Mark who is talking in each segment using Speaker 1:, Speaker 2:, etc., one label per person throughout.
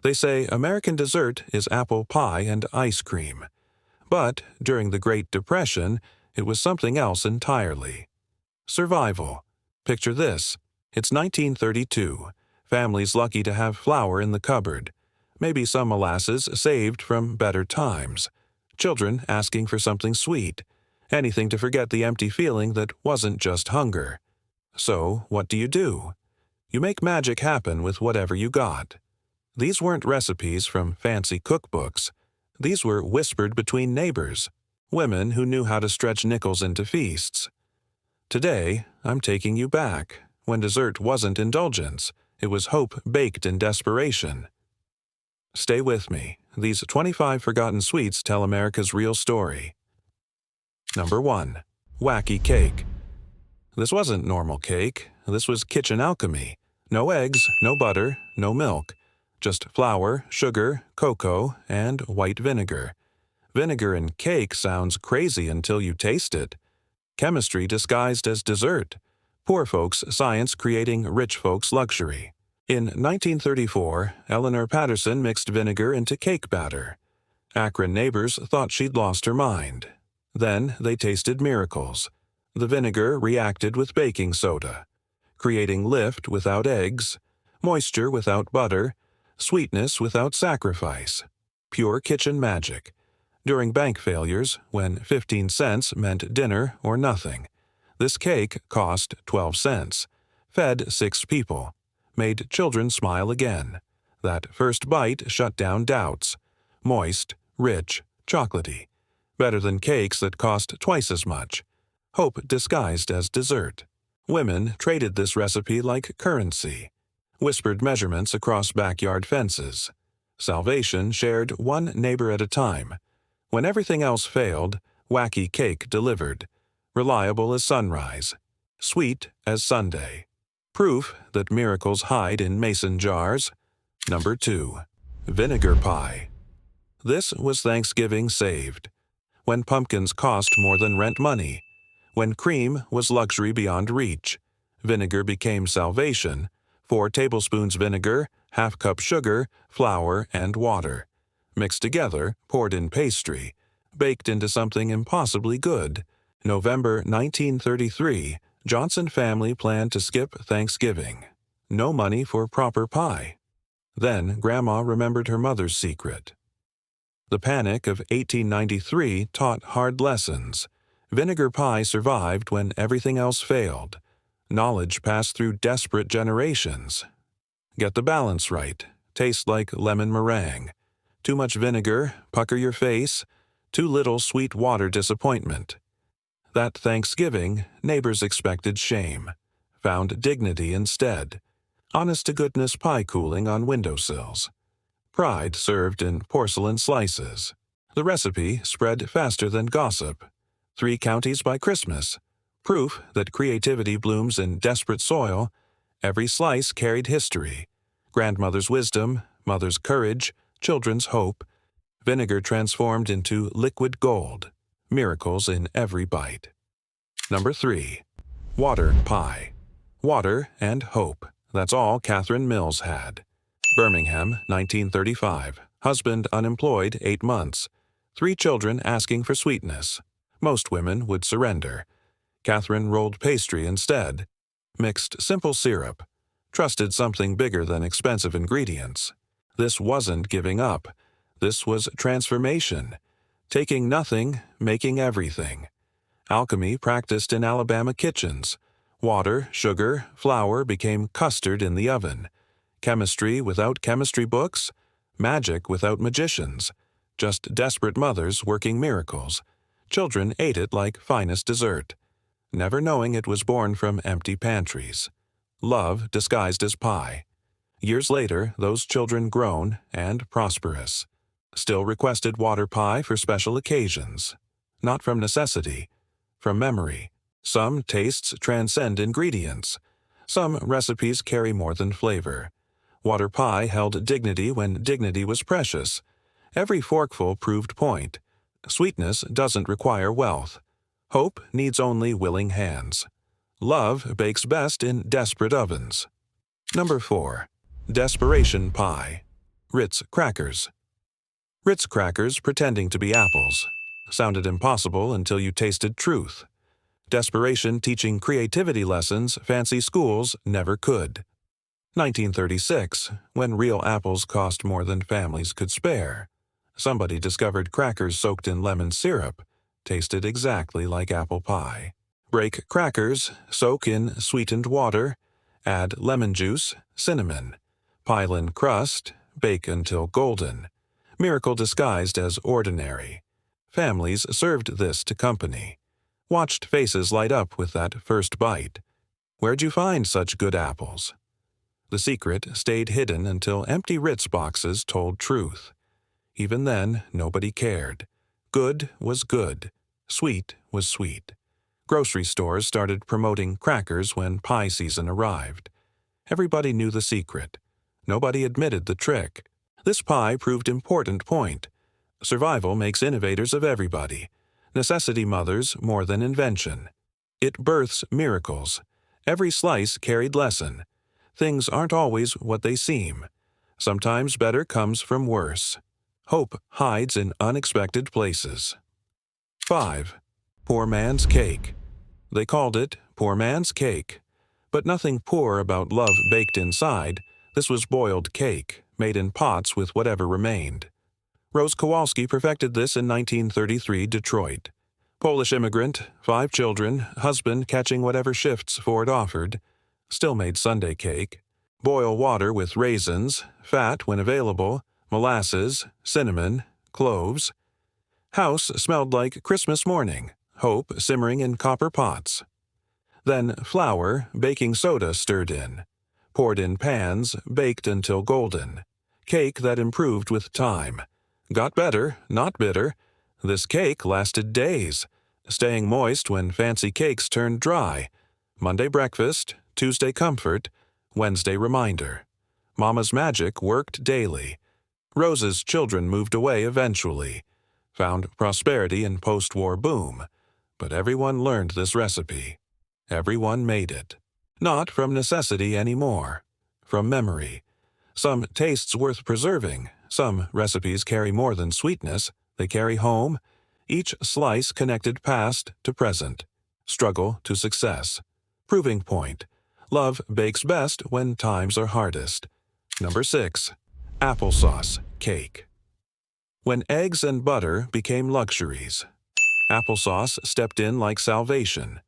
Speaker 1: They say American dessert is apple pie and ice cream. But during the Great Depression, it was something else entirely. Survival. Picture this. It's 1932. Families lucky to have flour in the cupboard. Maybe some molasses saved from better times. Children asking for something sweet. Anything to forget the empty feeling that wasn't just hunger. So, what do? You make magic happen with whatever you got. These weren't recipes from fancy cookbooks. These were whispered between neighbors, women who knew how to stretch nickels into feasts. Today, I'm taking you back, when dessert wasn't indulgence, it was hope baked in desperation. Stay with me. These 25 forgotten sweets tell America's real story. Number 1. Wacky cake. This wasn't normal cake. This was kitchen alchemy. No eggs, no butter, no milk. Just flour, sugar, cocoa, and white vinegar. Vinegar in cake sounds crazy until you taste it. Chemistry disguised as dessert. Poor folks' science creating rich folks' luxury. In 1934, Eleanor Patterson mixed vinegar into cake batter. Akron neighbors thought she'd lost her mind. Then they tasted miracles. The vinegar reacted with baking soda, creating lift without eggs, moisture without butter, sweetness without sacrifice. Pure kitchen magic. During bank failures, when 15 cents meant dinner or nothing, this cake cost 12 cents, fed 6 people, made children smile again. That first bite shut down doubts. Moist, rich, chocolatey. Better than cakes that cost twice as much. Hope disguised as dessert. Women traded this recipe like currency. Whispered measurements across backyard fences. Salvation shared one neighbor at a time. When everything else failed, Wacky cake delivered. Reliable as sunrise. Sweet as Sunday. Proof that miracles hide in mason jars. Number 2. Vinegar pie. This was Thanksgiving saved. When pumpkins cost more than rent money. When cream was luxury beyond reach. Vinegar became salvation. 4 tablespoons vinegar, ½ cup sugar, flour, and water. Mixed together, poured in pastry. Baked into something impossibly good. November 1933, Johnson family planned to skip Thanksgiving. No money for proper pie. Then Grandma remembered her mother's secret. The Panic of 1893 taught hard lessons. Vinegar pie survived when everything else failed. Knowledge passed through desperate generations. Get the balance right. Tastes like lemon meringue. Too much vinegar, pucker your face. Too little sweet water disappointment. That Thanksgiving, neighbors expected shame. Found dignity instead. Honest-to-goodness pie cooling on windowsills. Pride served in porcelain slices. The recipe spread faster than gossip. 3 counties by Christmas. Proof that creativity blooms in desperate soil. Every slice carried history. Grandmother's wisdom, mother's courage, children's hope. Vinegar transformed into liquid gold. Miracles in every bite. Number 3. Water pie. Water and hope. That's all Catherine Mills had. Birmingham, 1935. Husband unemployed 8 months. 3 children asking for sweetness. Most women would surrender. Catherine rolled pastry instead. Mixed simple syrup. Trusted something bigger than expensive ingredients. This wasn't giving up. This was transformation. Taking nothing, making everything. Alchemy practiced in Alabama kitchens. Water, sugar, flour became custard in the oven. Chemistry without chemistry books. Magic without magicians. Just desperate mothers working miracles. Children ate it like finest dessert, never knowing it was born from empty pantries. Love disguised as pie. Years later, those children grown and prosperous. Still requested water pie for special occasions. Not from necessity, from memory. Some tastes transcend ingredients. Some recipes carry more than flavor. Water pie held dignity when dignity was precious. Every forkful proved point. Sweetness doesn't require wealth. Hope needs only willing hands. Love bakes best in desperate ovens. Number 4. Desperation pie. Ritz crackers. Ritz crackers pretending to be apples. Sounded impossible until you tasted truth. Desperation teaching creativity lessons fancy schools never could. 1936, when real apples cost more than families could spare. Somebody discovered crackers soaked in lemon syrup. Tasted exactly like apple pie. Break crackers, soak in sweetened water, add lemon juice, cinnamon. Pile in crust, bake until golden. Miracle disguised as ordinary. Families served this to company. Watched faces light up with that first bite. Where'd you find such good apples? The secret stayed hidden until empty Ritz boxes told truth. Even then, nobody cared. Good was good. Sweet was sweet. Grocery stores started promoting crackers when pie season arrived. Everybody knew the secret. Nobody admitted the trick. This pie proved important point. Survival makes innovators of everybody. Necessity mothers more than invention. It births miracles. Every slice carried lesson. Things aren't always what they seem. Sometimes better comes from worse. Hope hides in unexpected places. 5. Poor man's cake. They called it poor man's cake. But nothing poor about love baked inside. This was boiled cake, made in pots with whatever remained. Rose Kowalski perfected this in 1933 Detroit. Polish immigrant, 5 children, husband catching whatever shifts Ford offered. Still made Sunday cake. Boil water with raisins, fat when available, molasses, cinnamon, cloves. House smelled like Christmas morning, hope simmering in copper pots. Then flour, baking soda stirred in. Poured in pans, baked until golden. Cake that improved with time. Got better, not bitter. This cake lasted days, staying moist when fancy cakes turned dry. Monday breakfast, Tuesday comfort, Wednesday reminder. Mama's magic worked daily. Rose's children moved away eventually. Found prosperity in post-war boom. But everyone learned this recipe. Everyone made it. Not from necessity anymore. From memory. Some tastes worth preserving. Some recipes carry more than sweetness. They carry home. Each slice connected past to present. Struggle to success. Proving point. Love bakes best when times are hardest. Number 6. Applesauce cake. When eggs and butter became luxuries. Applesauce stepped in like salvation.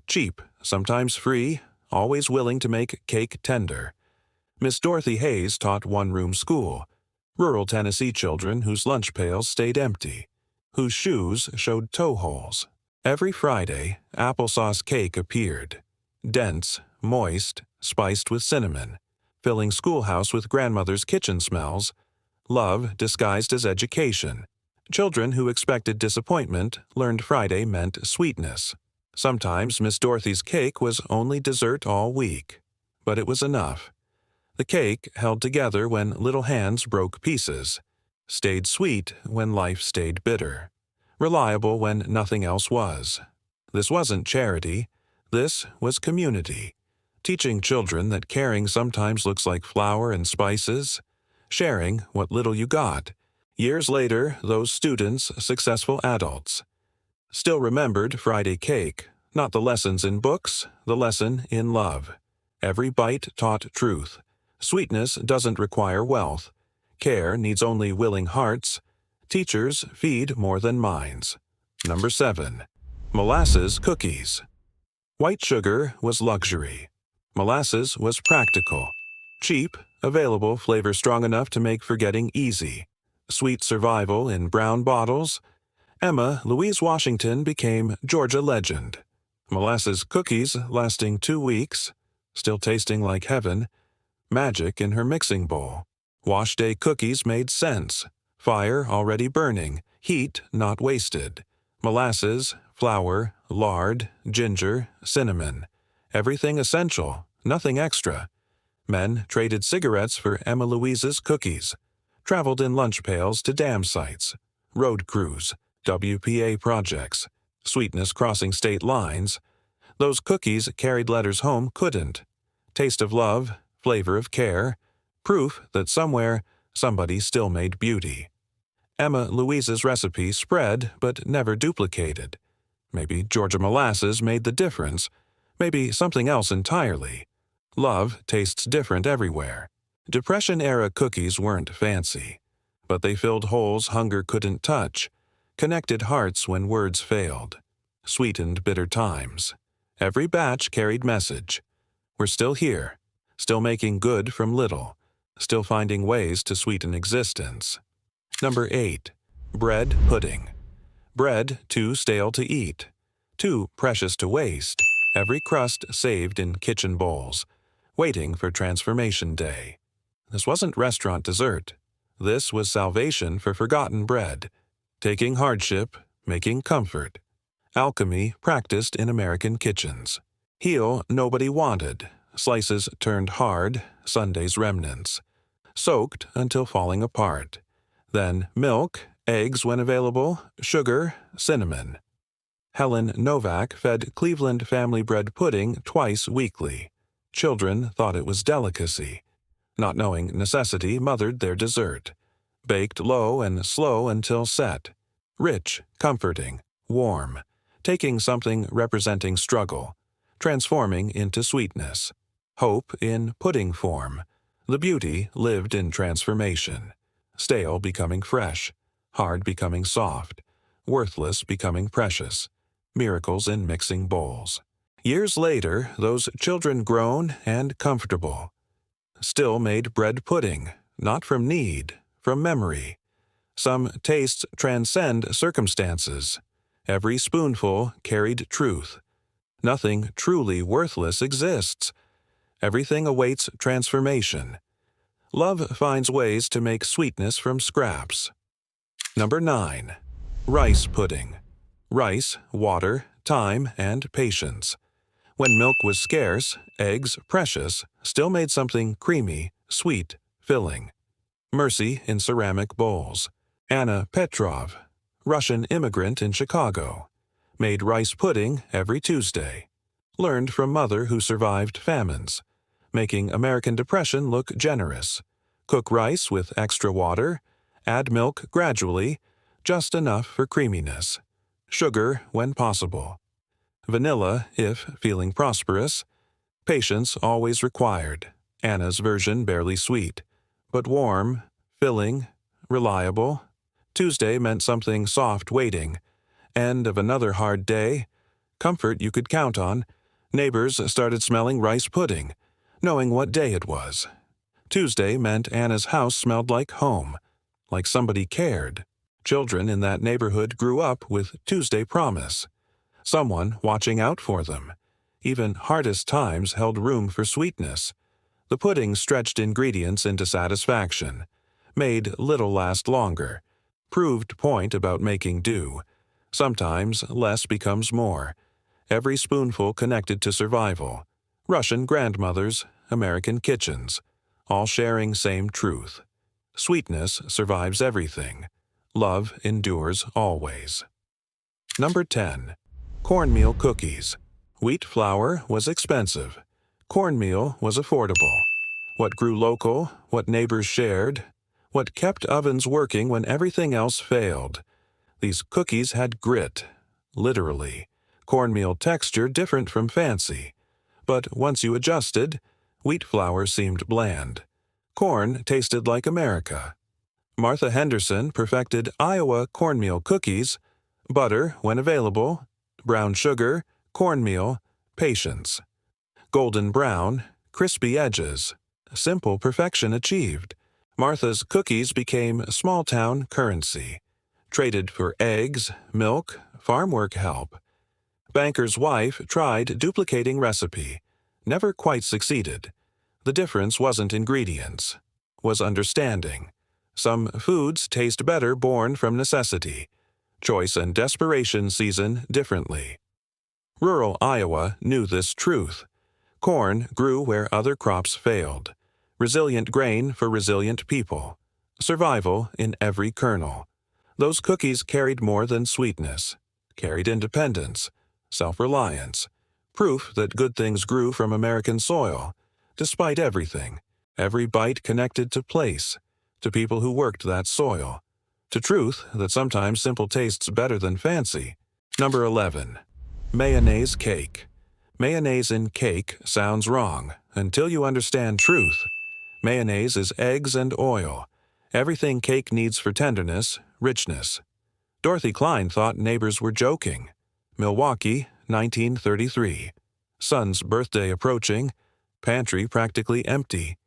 Speaker 1: Cheap, sometimes free, always willing to make cake tender. Miss Dorothy Hayes taught one-room school. Rural Tennessee children whose lunch pails stayed empty, whose shoes showed toe holes. Every Friday, applesauce cake appeared. Dense, moist, spiced with cinnamon, filling schoolhouse with grandmother's kitchen smells. Love disguised as education. Children who expected disappointment learned Friday meant sweetness. Sometimes Miss Dorothy's cake was only dessert all week, but it was enough. The cake held together when little hands broke pieces, stayed sweet when life stayed bitter, reliable when nothing else was. This wasn't charity. This was community, teaching children that caring sometimes looks like flour and spices, sharing what little you got. Years later, those students, successful adults, still remembered Friday cake, not the lessons in books, the lesson in love. Every bite taught truth. Sweetness doesn't require wealth. Care needs only willing hearts. Teachers feed more than minds. Number 7. Molasses cookies. White sugar was luxury. Molasses was practical. Cheap, available, flavor strong enough to make forgetting easy. Sweet survival in brown bottles. Emma Louise Washington became Georgia legend. Molasses cookies lasting 2 weeks, still tasting like heaven. Magic in her mixing bowl. Wash day cookies made sense. Fire already burning, heat not wasted. Molasses, flour, lard, ginger, cinnamon. Everything essential, nothing extra. Men traded cigarettes for Emma Louise's cookies. Traveled in lunch pails to dam sites. Road crews, WPA projects. Sweetness crossing state lines. Those cookies carried letters home couldn't. Taste of love, flavor of care. Proof that somewhere, Somebody still made beauty. Emma Louise's recipe spread but never duplicated. Maybe Georgia Molasses made the difference. Maybe something else entirely. Love tastes different everywhere. Depression-era cookies weren't fancy, but they filled holes hunger couldn't touch, connected hearts when words failed, sweetened bitter times. Every batch carried message. We're still here, still making good from little, still finding ways to sweeten existence. Number 8. Bread pudding. Bread too stale to eat, too precious to waste, every crust saved in kitchen bowls, waiting for transformation day. This wasn't restaurant dessert. This was salvation for forgotten bread, taking hardship, making comfort. Alchemy practiced in American kitchens. Heel nobody wanted, slices turned hard, Sunday's remnants. Soaked until falling apart. Then milk, eggs when available, sugar, cinnamon. Helen Novak fed Cleveland family bread pudding twice weekly. Children thought it was delicacy. Not knowing necessity mothered their dessert. Baked low and slow until set. Rich, comforting, warm. Taking something representing struggle, transforming into sweetness. Hope in pudding form. The beauty lived in transformation. Stale becoming fresh, hard becoming soft, worthless becoming precious, miracles in mixing bowls. Years later, those children grown and comfortable, still made bread pudding, not from need, from memory. Some tastes transcend circumstances. Every spoonful carried truth. Nothing truly worthless exists. Everything awaits transformation. Love finds ways to make sweetness from scraps. Number 9. Rice pudding. Rice, water, time, and patience. When milk was scarce, eggs precious, still made something creamy, sweet, filling. Mercy in ceramic bowls. Anna Petrov, Russian immigrant in Chicago, made rice pudding every Tuesday. Learned from mother who survived famines. Making American Depression look generous. Cook rice with extra water. Add milk gradually, just enough for creaminess. Sugar when possible. Vanilla if feeling prosperous. Patience always required. Anna's version barely sweet, but warm, filling, reliable. Tuesday meant something soft waiting. End of another hard day. Comfort you could count on. Neighbors started smelling rice pudding, knowing what day it was. Tuesday meant Anna's house smelled like home, like somebody cared. Children in that neighborhood grew up with Tuesday promise. Someone watching out for them. Even hardest times held room for sweetness. The pudding stretched ingredients into satisfaction, made little last longer, proved point about making do. Sometimes less becomes more. Every spoonful connected to survival. Russian grandmothers, American kitchens, all sharing same truth. Sweetness survives everything. Love endures always. Number 10. Cornmeal cookies. Wheat flour was expensive. Cornmeal was affordable. What grew local, what neighbors shared, what kept ovens working when everything else failed. These cookies had grit, literally. Cornmeal texture different from fancy. But once you adjusted, wheat flour seemed bland. Corn tasted like America. Martha Henderson perfected Iowa cornmeal cookies, butter when available, brown sugar, cornmeal, patience. Golden brown, crispy edges, simple perfection achieved. Martha's cookies became small-town currency, traded for eggs, milk, farm work help. Banker's wife tried duplicating recipe, never quite succeeded. The difference wasn't ingredients, was understanding. Some foods taste better born from necessity. Choice and desperation season differently. Rural Iowa knew this truth. Corn grew where other crops failed. Resilient grain for resilient people. Survival in every kernel. Those cookies carried more than sweetness. Carried independence, self-reliance. Proof that good things grew from American soil. Despite everything, every bite connected to place. to people who worked that soil, to truth that sometimes simple tastes better than fancy. Number 11. Mayonnaise cake. Mayonnaise in cake sounds wrong until you understand truth. Mayonnaise is eggs and oil, everything cake needs for tenderness, richness. Dorothy Cline thought neighbors were joking. Milwaukee, 1933. Son's birthday approaching, pantry practically empty.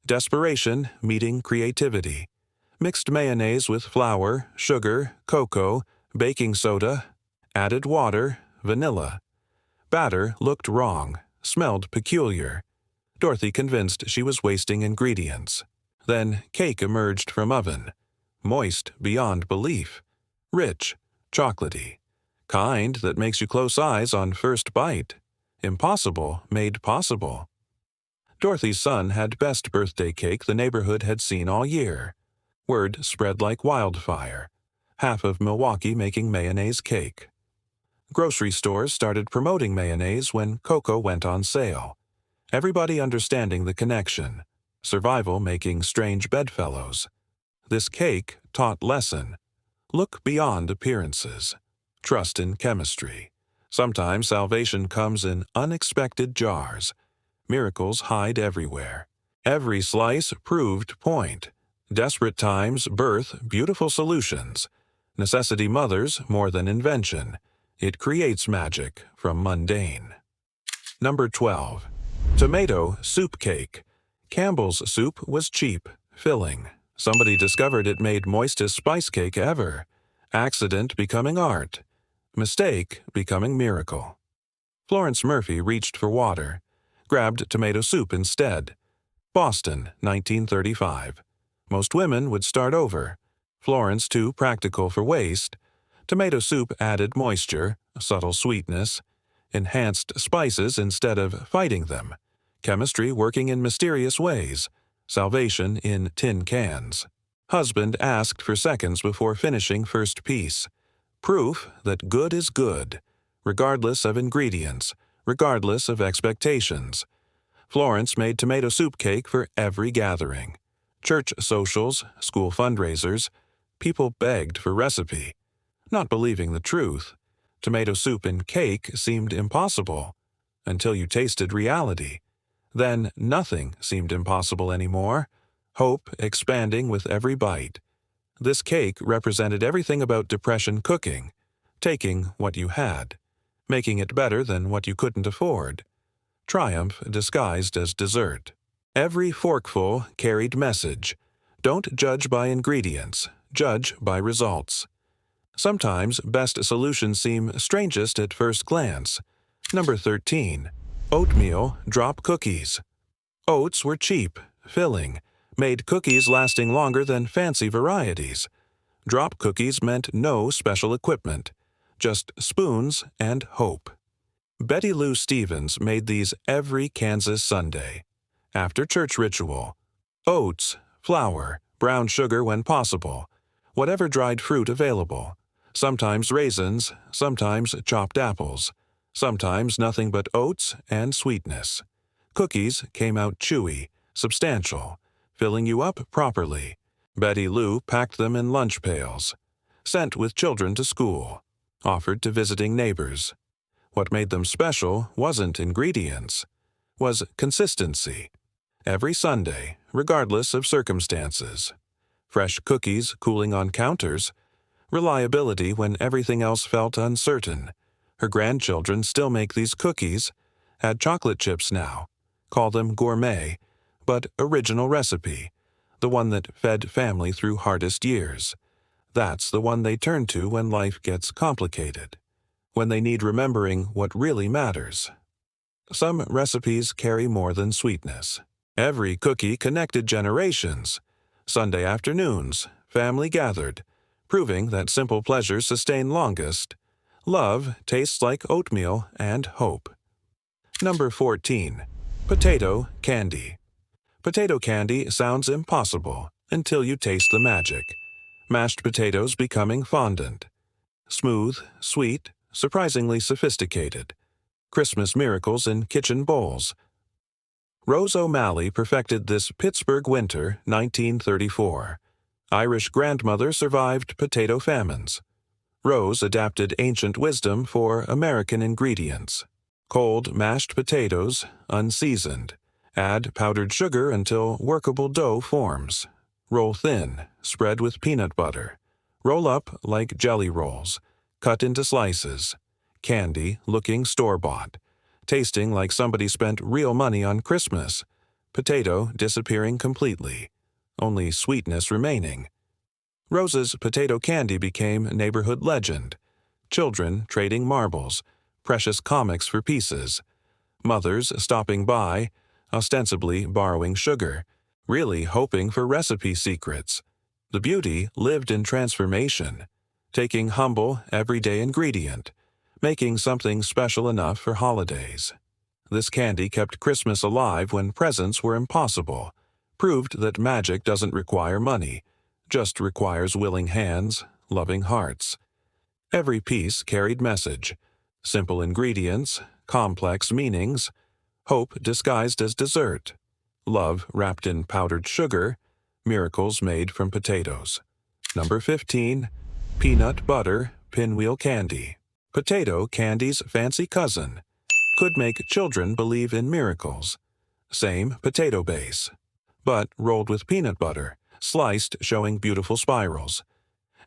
Speaker 1: Desperation meeting creativity. Mixed mayonnaise with flour, sugar, cocoa, baking soda, added water, vanilla. Batter looked wrong, smelled peculiar. Dorothy convinced she was wasting ingredients. Then cake emerged from oven. Moist beyond belief. Rich, chocolatey. Kind that makes you close eyes on first bite. Impossible made possible. Dorothy's son had best birthday cake the neighborhood had seen all year. Word spread like wildfire. Half of Milwaukee making mayonnaise cake. Grocery stores started promoting mayonnaise when cocoa went on sale. Everybody understanding the connection. Survival making strange bedfellows. This cake taught lesson. Look beyond appearances. Trust in chemistry. Sometimes salvation comes in unexpected jars. Miracles hide everywhere. Every slice proved point. Desperate times birth beautiful solutions. Necessity mothers more than invention. It creates magic from mundane. Number 12. Tomato soup cake. Campbell's soup was cheap, filling. Somebody discovered it made moistest spice cake ever. Accident becoming art. Mistake becoming miracle. Florence Murphy reached for water. Grabbed tomato soup instead. Boston, 1935. Most women would start over. Florence too practical for waste. Tomato soup added moisture, subtle sweetness, enhanced spices instead of fighting them. Chemistry working in mysterious ways. Salvation in tin cans. Husband asked for seconds before finishing first piece. Proof that good is good, regardless of ingredients, regardless of expectations. Florence made tomato soup cake for every gathering. Church socials, school fundraisers. People begged for recipe. Not believing the truth. Tomato soup in cake seemed impossible. Until you tasted reality. Then nothing seemed impossible anymore. Hope expanding with every bite. This cake represented everything about Depression cooking. Taking what you had. Making it better than what you couldn't afford. Triumph disguised as dessert. Every forkful carried message. Don't judge by ingredients. Judge by results. Sometimes best solutions seem strangest at first glance. Number 13. Oatmeal drop cookies. Oats were cheap, filling, made cookies lasting longer than fancy varieties. Drop cookies meant no special equipment, just spoons and hope. Betty Lou Stevens made these every Kansas Sunday. After church ritual. Oats, flour, brown sugar when possible, whatever dried fruit available. Sometimes raisins, sometimes chopped apples, sometimes nothing but oats and sweetness. Cookies came out chewy, substantial, filling you up properly. Betty Lou packed them in lunch pails. Sent with children to school. Offered to visiting neighbors. What made them special wasn't ingredients, was consistency. Every Sunday, regardless of circumstances. Fresh cookies cooling on counters. Reliability when everything else felt uncertain. Her grandchildren still make these cookies. Add chocolate chips now. Call them gourmet, but original recipe. The one that fed family through hardest years. That's the one they turn to when life gets complicated. When they need remembering what really matters. Some recipes carry more than sweetness. Every cookie connected generations. Sunday afternoons, family gathered, proving that simple pleasures sustain longest. Love tastes like oatmeal and hope. Number 14. Potato candy. Potato candy sounds impossible until you taste the magic. Mashed potatoes becoming fondant. Smooth, sweet, surprisingly sophisticated. Christmas miracles in kitchen bowls. Rose O'Malley perfected this Pittsburgh winter, 1934. Irish grandmother survived potato famines. Rose adapted ancient wisdom for American ingredients. Cold mashed potatoes, unseasoned. Add powdered sugar until workable dough forms. Roll thin, spread with peanut butter. Roll up like jelly rolls. Cut into slices. Candy looking store-bought. Tasting like somebody spent real money on Christmas. Potato disappearing completely. Only sweetness remaining. Rose's potato candy became neighborhood legend. Children trading marbles, precious comics for pieces. Mothers stopping by, ostensibly borrowing sugar, really hoping for recipe secrets. The beauty lived in transformation, taking humble, everyday ingredient, making something special enough for holidays. This candy kept Christmas alive when presents were impossible, proved that magic doesn't require money, just requires willing hands, loving hearts. Every piece carried message, simple ingredients, complex meanings, hope disguised as dessert, love wrapped in powdered sugar, miracles made from potatoes. Number 15. Peanut butter pinwheel candy. Potato candy's fancy cousin. Could make children believe in miracles. Same potato base, but rolled with peanut butter, sliced showing beautiful spirals.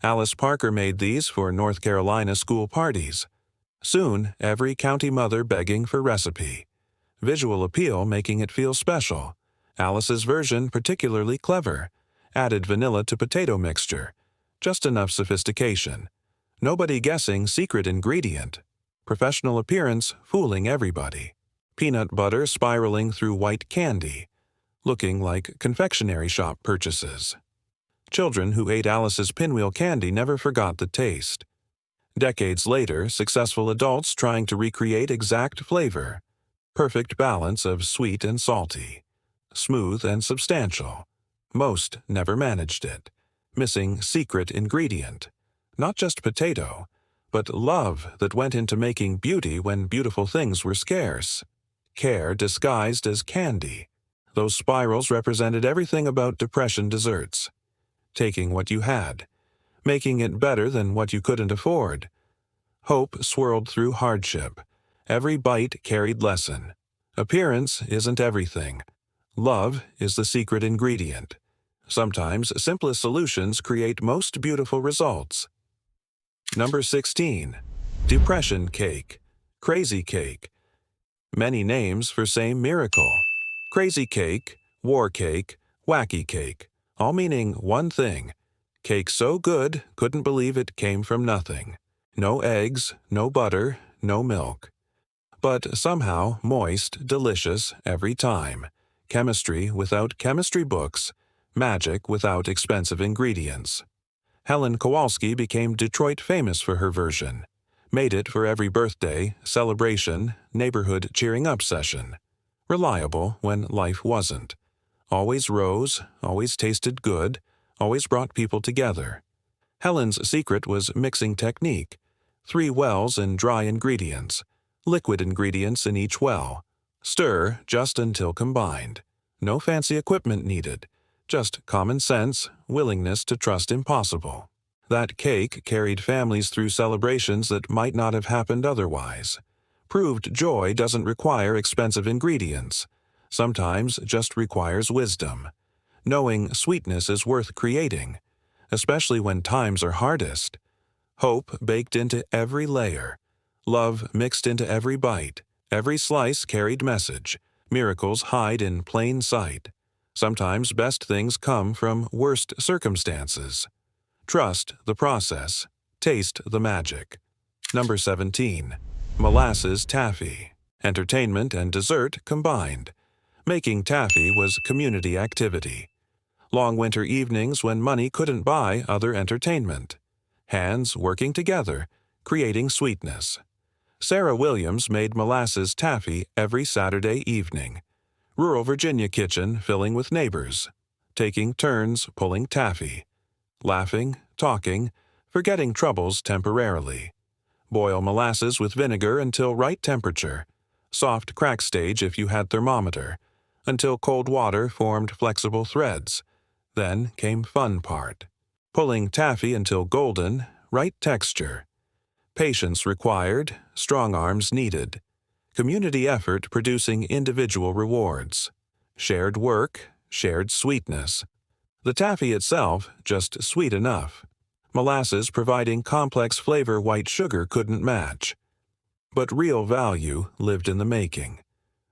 Speaker 1: Alice Parker made these for North Carolina school parties. Soon, every county mother begging for recipe. Visual appeal making it feel special. Alice's version particularly clever. Added vanilla to potato mixture. Just enough sophistication. Nobody guessing secret ingredient. Professional appearance fooling everybody. Peanut butter spiraling through white candy. Looking like confectionery shop purchases. Children who ate Alice's pinwheel candy never forgot the taste. Decades later, successful adults trying to recreate exact flavor. Perfect balance of sweet and salty. Smooth and substantial. Most never managed it. Missing secret ingredient. Not just potato, but love that went into making beauty when beautiful things were scarce. Care disguised as candy. Those spirals represented everything about Depression desserts. Taking what you had, making it better than what you couldn't afford. Hope swirled through hardship. Every bite carried lesson. Appearance isn't everything. Love is the secret ingredient. Sometimes simplest solutions create most beautiful results. Number 16. Depression cake. Crazy cake. Many names for same miracle. Crazy cake, war cake, wacky cake, all meaning one thing. Cake so good, couldn't believe it came from nothing. No eggs, no butter, no milk. But somehow moist, delicious every time. Chemistry without chemistry books. Magic without expensive ingredients. Helen Kowalski became Detroit famous for her version. Made it for every birthday, celebration, neighborhood cheering up session. Reliable when life wasn't. Always rose, always tasted good, always brought people together. Helen's secret was mixing technique. 3 wells and dry ingredients. Liquid ingredients in each well. Stir just until combined. No fancy equipment needed. Just common sense, willingness to trust impossible. That cake carried families through celebrations that might not have happened otherwise. Proved joy doesn't require expensive ingredients. Sometimes just requires wisdom. Knowing sweetness is worth creating, especially when times are hardest. Hope baked into every layer. Love mixed into every bite. Every slice carried message. Miracles hide in plain sight. Sometimes best things come from worst circumstances. Trust the process. Taste the magic. Number 17. Molasses taffy. Entertainment and dessert combined. Making taffy was community activity. Long winter evenings when money couldn't buy other entertainment. Hands working together, creating sweetness. Sarah Williams made molasses taffy every Saturday evening. Rural Virginia kitchen filling with neighbors. Taking turns pulling taffy. Laughing, talking, forgetting troubles temporarily. Boil molasses with vinegar until right temperature. Soft crack stage if you had thermometer. Until cold water formed flexible threads. Then came fun part. Pulling taffy until golden, right texture. Patience required, strong arms needed. Community effort producing individual rewards. Shared work, shared sweetness. The taffy itself just sweet enough. Molasses providing complex flavor white sugar couldn't match. But real value lived in the making.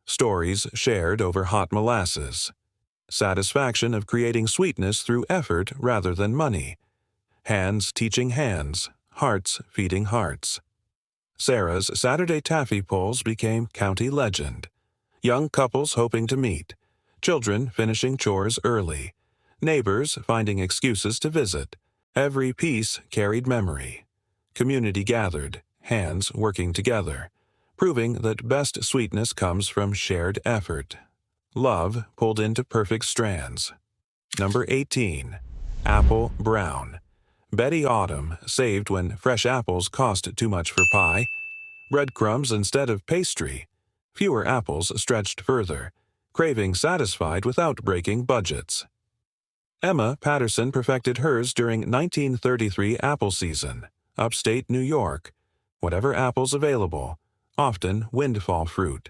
Speaker 1: Stories shared over hot molasses. Satisfaction of creating sweetness through effort rather than money. Hands teaching hands, hearts feeding hearts. Sarah's Saturday taffy pulls became county legend. Young couples hoping to meet. Children finishing chores early. Neighbors finding excuses to visit. Every piece carried memory. Community gathered, hands working together, proving that best sweetness comes from shared effort. Love pulled into perfect strands. Number 18. Apple Brown. Betty Autumn saved when fresh apples cost too much for pie. Breadcrumbs instead of pastry. Fewer apples stretched further. Craving satisfied without breaking budgets. Emma Patterson perfected hers during 1933 apple season. Upstate New York. Whatever apples available. Often windfall fruit.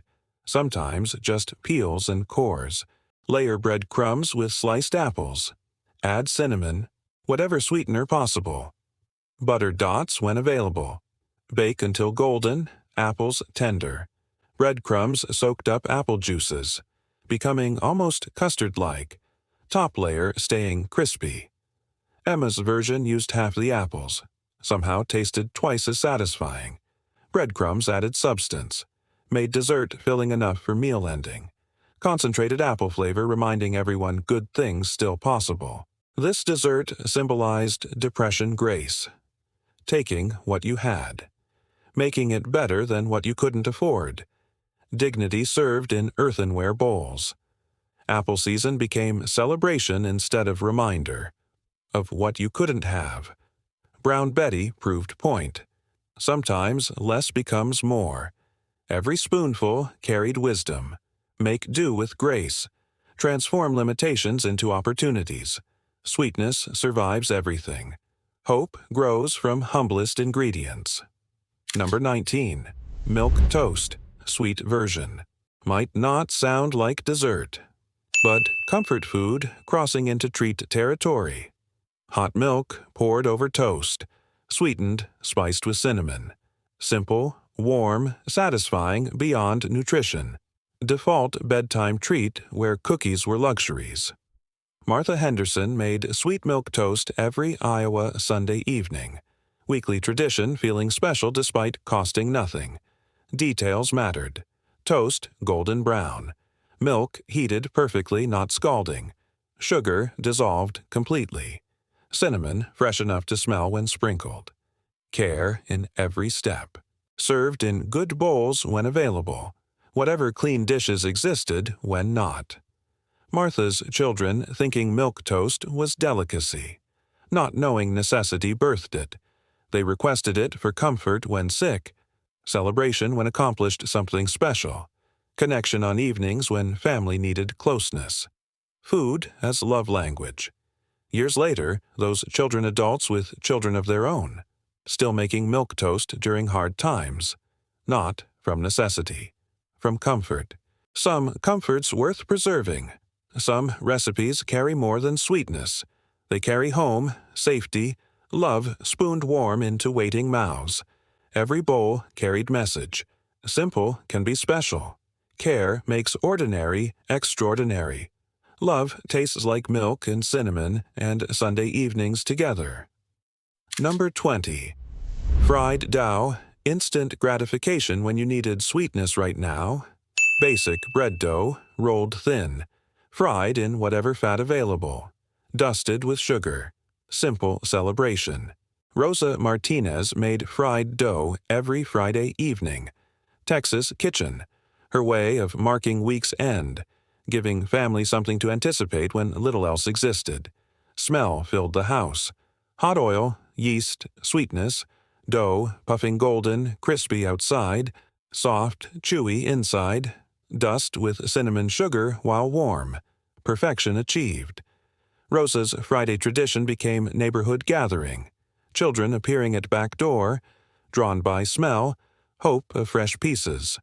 Speaker 1: Sometimes just peels and cores. Layer breadcrumbs with sliced apples. Add cinnamon. Whatever sweetener possible. Butter dots when available. Bake until golden, apples tender. Breadcrumbs soaked up apple juices, becoming almost custard-like. Top layer staying crispy. Emma's version used half the apples. Somehow tasted twice as satisfying. Breadcrumbs added substance. Made dessert filling enough for meal ending. Concentrated apple flavor reminding everyone good things still possible. This dessert symbolized Depression grace. Taking what you had. Making it better than what you couldn't afford. Dignity served in earthenware bowls. Apple season became celebration instead of reminder. Of what you couldn't have. Brown Betty proved point. Sometimes less becomes more. Every spoonful carried wisdom. Make do with grace. Transform limitations into opportunities. Sweetness survives everything. Hope grows from humblest ingredients. Number 19. Milk toast, sweet version. Might not sound like dessert, but comfort food crossing into treat territory. Hot milk poured over toast, sweetened, spiced with cinnamon. Simple, warm, satisfying beyond nutrition. Default bedtime treat where cookies were luxuries. Martha Henderson made sweet milk toast every Iowa Sunday evening. Weekly tradition feeling special despite costing nothing. Details mattered. Toast golden brown. Milk heated perfectly, not scalding. Sugar dissolved completely. Cinnamon fresh enough to smell when sprinkled. Care in every step. Served in good bowls when available. Whatever clean dishes existed when not. Martha's children thinking milk toast was delicacy. Not knowing necessity birthed it. They requested it for comfort when sick. Celebration when accomplished something special. Connection on evenings when family needed closeness. Food as love language. Years later, those children adults with children of their own. Still making milk toast during hard times. Not from necessity. From comfort. Some comforts worth preserving. Some recipes carry more than sweetness. They carry home, safety, love spooned warm into waiting mouths. Every bowl carried message. Simple can be special. Care makes ordinary extraordinary. Love tastes like milk and cinnamon and Sunday evenings together. Number 20. Fried dough, instant gratification when you needed sweetness right now. Basic bread dough, rolled thin. Fried in whatever fat available. Dusted with sugar. Simple celebration. Rosa Martinez made fried dough every Friday evening. Texas kitchen. Her way of marking week's end. Giving family something to anticipate when little else existed. Smell filled the house. Hot oil, yeast, sweetness. Dough puffing golden, crispy outside. Soft, chewy inside. Dust with cinnamon sugar while warm. Perfection achieved. Rosa's Friday tradition became neighborhood gathering, children appearing at back door, drawn by smell, hope of fresh pieces.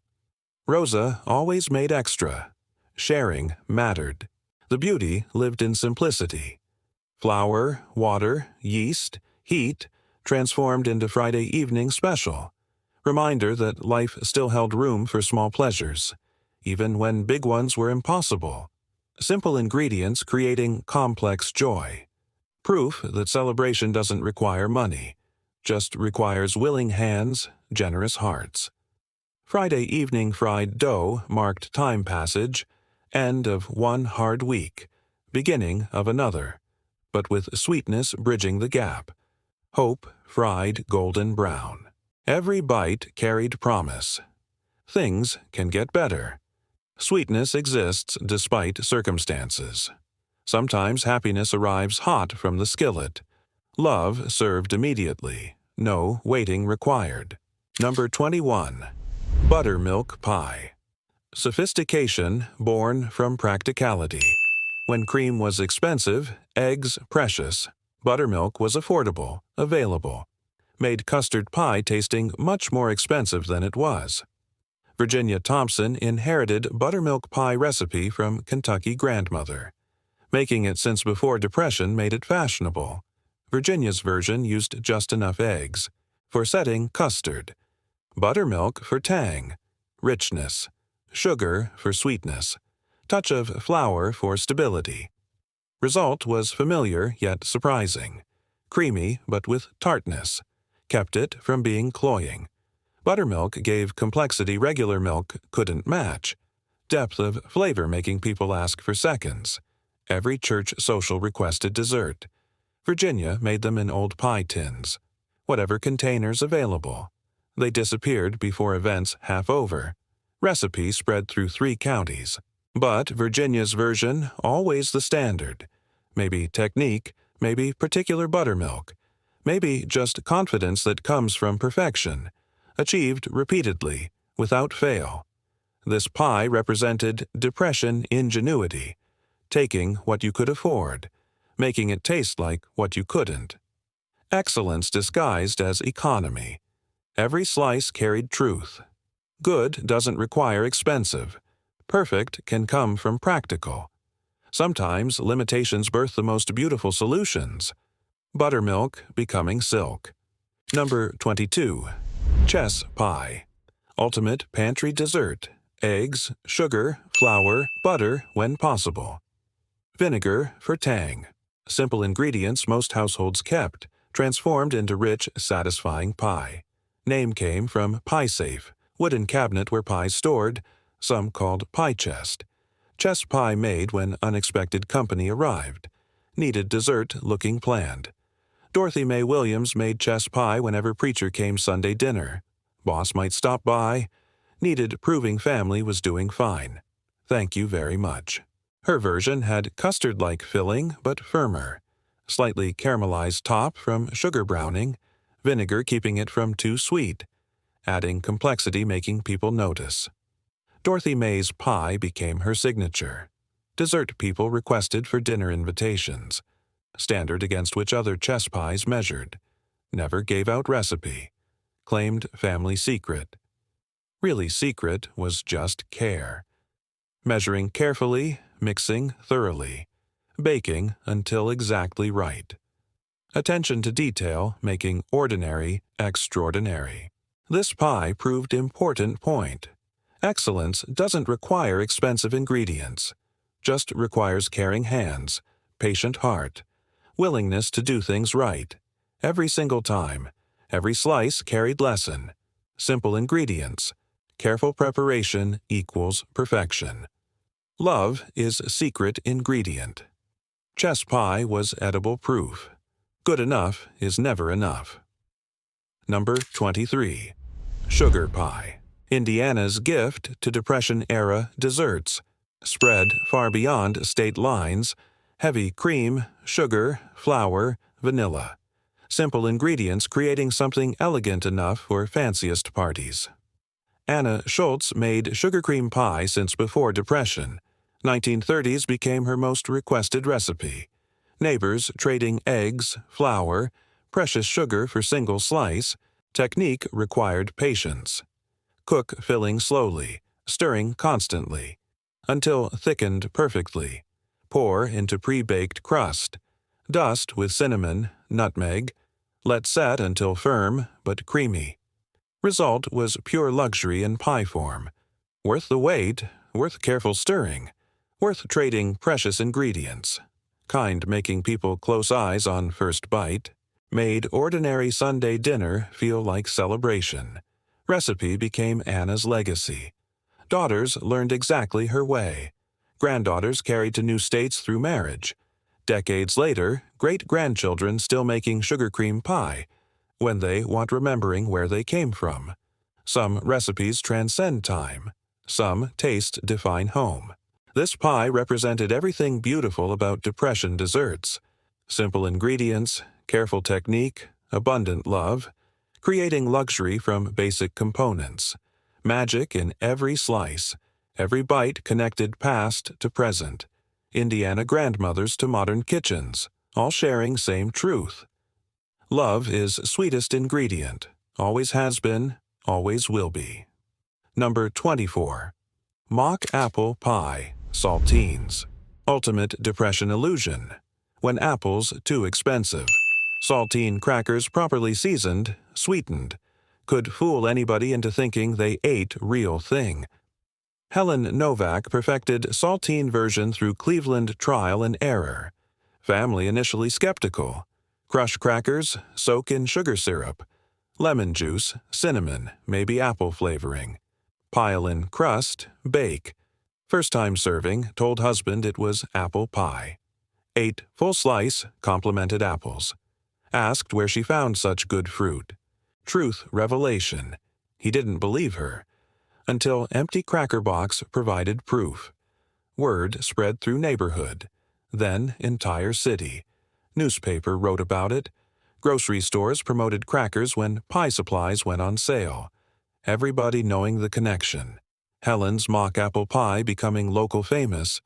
Speaker 1: Rosa always made extra. Sharing mattered. The beauty lived in simplicity. Flour, water, yeast, heat, transformed into Friday evening special. Reminder that life still held room for small pleasures, even when big ones were impossible. Simple ingredients creating complex joy. Proof that celebration doesn't require money, just requires willing hands, generous hearts. Friday evening fried dough marked time passage, end of one hard week, beginning of another, but with sweetness bridging the gap. Hope fried golden brown. Every bite carried promise. Things can get better. Sweetness exists despite circumstances. Sometimes happiness arrives hot from the skillet. Love served immediately. No waiting required. Number 21. Buttermilk pie. Sophistication born from practicality. When cream was expensive, eggs precious, buttermilk was affordable, available. Made custard pie tasting much more expensive than it was. Virginia Thompson inherited buttermilk pie recipe from Kentucky grandmother. Making it since before Depression made it fashionable. Virginia's version used just enough eggs. For setting, custard. Buttermilk for tang, richness. Sugar for sweetness. Touch of flour for stability. Result was familiar yet surprising. Creamy but with tartness. Kept it from being cloying. Buttermilk gave complexity regular milk couldn't match. Depth of flavor making people ask for seconds. Every church social requested dessert. Virginia made them in old pie tins. Whatever containers available. They disappeared before events half over. Recipe spread through 3 counties. But Virginia's version, always the standard. Maybe technique, maybe particular buttermilk. Maybe just confidence that comes from perfection. Achieved repeatedly, without fail. This pie represented Depression ingenuity. Taking what you could afford, making it taste like what you couldn't. Excellence disguised as economy. Every slice carried truth. Good doesn't require expensive. Perfect can come from practical. Sometimes limitations birth the most beautiful solutions. Buttermilk becoming silk. Number 22. Chess pie. Ultimate pantry dessert. Eggs, sugar, flour, butter when possible. Vinegar for tang. Simple ingredients most households kept, transformed into rich, satisfying pie. Name came from pie safe, wooden cabinet where pies stored, some called pie chest. Chess pie made when unexpected company arrived. Needed dessert looking planned. Dorothy Mae Williams made chess pie whenever preacher came Sunday dinner. Boss might stop by. Needed proving family was doing fine. Thank you very much. Her version had custard-like filling but firmer. Slightly caramelized top from sugar browning. Vinegar keeping it from too sweet. Adding complexity making people notice. Dorothy Mae's pie became her signature. Dessert people requested for dinner invitations. Standard against which other chess pies measured. Never gave out recipe. Claimed family secret. Really secret was just care. Measuring carefully, mixing thoroughly. Baking until exactly right. Attention to detail making ordinary extraordinary. This pie proved important point. Excellence doesn't require expensive ingredients. Just requires caring hands, patient heart, willingness to do things right. Every single time. Every slice carried lesson. Simple ingredients. Careful preparation equals perfection. Love is secret ingredient. Chess pie was edible proof. Good enough is never enough. Number 23. Sugar pie. Indiana's gift to Depression-era desserts. Spread far beyond state lines. Heavy cream, sugar, flour, vanilla. Simple ingredients creating something elegant enough for fanciest parties. Anna Schultz made sugar cream pie since before Depression. 1930s became her most requested recipe. Neighbors trading eggs, flour, precious sugar for single slice. Technique required patience. Cook filling slowly, stirring constantly, until thickened perfectly. Pour into pre-baked crust. Dust with cinnamon, nutmeg. Let set until firm but creamy. Result was pure luxury in pie form. Worth the wait, worth careful stirring, worth trading precious ingredients. Kind making people close eyes on first bite. Made ordinary Sunday dinner feel like celebration. Recipe became Anna's legacy. Daughters learned exactly her way. Granddaughters carried to new states through marriage. Decades later, great-grandchildren still making sugar cream pie when they want remembering where they came from. Some recipes transcend time. Some taste define home. This pie represented everything beautiful about Depression desserts. Simple ingredients, careful technique, abundant love, creating luxury from basic components. Magic in every slice, every bite connected past to present. Indiana grandmothers to modern kitchens, all sharing same truth. Love is sweetest ingredient, always has been, always will be. Number 24. Mock apple pie, saltines. Ultimate Depression illusion. When apples too expensive. Saltine crackers properly seasoned, sweetened, could fool anybody into thinking they ate real thing. Helen Novak perfected saltine version through Cleveland trial and error. Family initially skeptical. Crush crackers, soak in sugar syrup. Lemon juice, cinnamon, maybe apple flavoring. Pile in crust, bake. First time serving, told husband it was apple pie. Ate full slice, complimented apples. Asked where she found such good fruit. Truth revelation. He didn't believe her. Until empty cracker box provided proof. Word spread through neighborhood. Then entire city. Newspaper wrote about it. Grocery stores promoted crackers when pie supplies went on sale. Everybody knowing the connection. Helen's mock apple pie becoming local famous.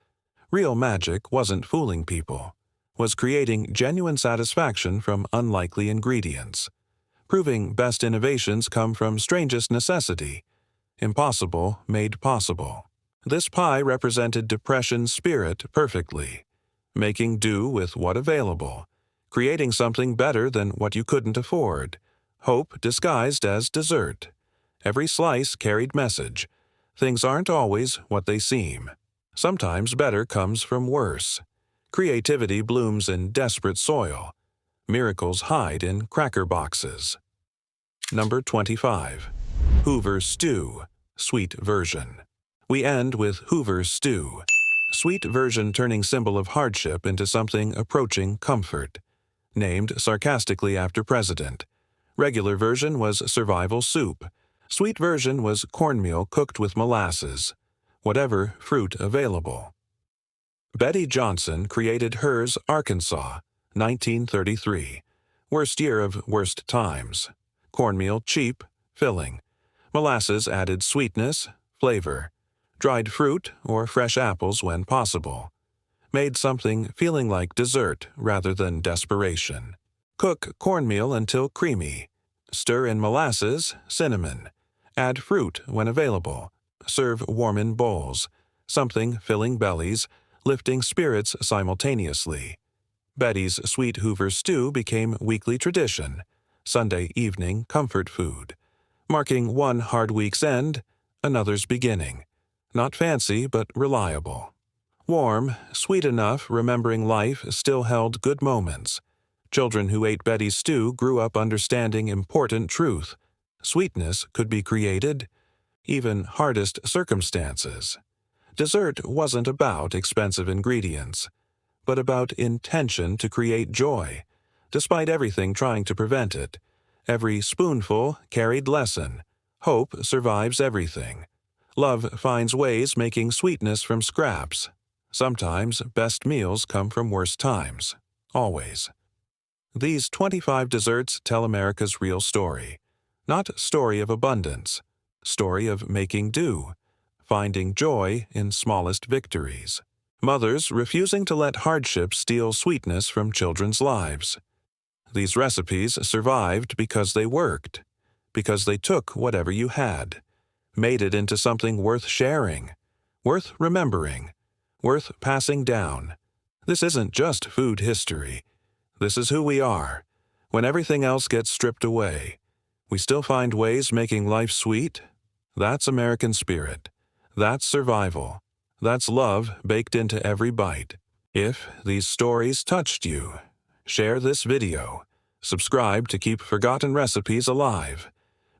Speaker 1: Real magic wasn't fooling people. Was creating genuine satisfaction from unlikely ingredients. Proving best innovations come from strangest necessity. Impossible made possible. This pie represented Depression's spirit perfectly. Making do with what available. Creating something better than what you couldn't afford. Hope disguised as dessert. Every slice carried message. Things aren't always what they seem. Sometimes better comes from worse. Creativity blooms in desperate soil. Miracles hide in cracker boxes. Number 25. Hoover Stew, sweet version. We end with Hoover Stew. Sweet version turning symbol of hardship into something approaching comfort. Named sarcastically after president. Regular version was survival soup. Sweet version was cornmeal cooked with molasses. Whatever fruit available. Betty Johnson created hers Arkansas, 1933. Worst year of worst times. Cornmeal cheap, filling. Molasses added sweetness, flavor. Dried fruit or fresh apples when possible. Made something feeling like dessert rather than desperation. Cook cornmeal until creamy. Stir in molasses, cinnamon. Add fruit when available. Serve warm in bowls. Something filling bellies, lifting spirits simultaneously. Betty's Sweet Hoover Stew became weekly tradition. Sunday evening comfort food. Marking one hard week's end, another's beginning. Not fancy, but reliable. Warm, sweet enough remembering life still held good moments. Children who ate Betty's stew grew up understanding important truth. Sweetness could be created, even hardest circumstances. Dessert wasn't about expensive ingredients, but about intention to create joy, despite everything trying to prevent it. Every spoonful carried lesson. Hope survives everything. Love finds ways making sweetness from scraps. Sometimes best meals come from worst times. Always. These 25 desserts tell America's real story. Not story of abundance. Story of making do. Finding joy in smallest victories. Mothers refusing to let hardship steal sweetness from children's lives. These recipes survived because they worked, because they took whatever you had, made it into something worth sharing, worth remembering, worth passing down. This isn't just food history. This is who we are. When everything else gets stripped away, we still find ways making life sweet. That's American spirit. That's survival. That's love baked into every bite. If these stories touched you, share this video. Subscribe to keep forgotten recipes alive.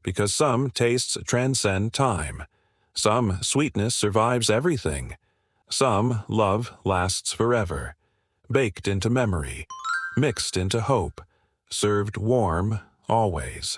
Speaker 1: Because some tastes transcend time. Some sweetness survives everything. Some love lasts forever. Baked into memory. Mixed into hope. Served warm always.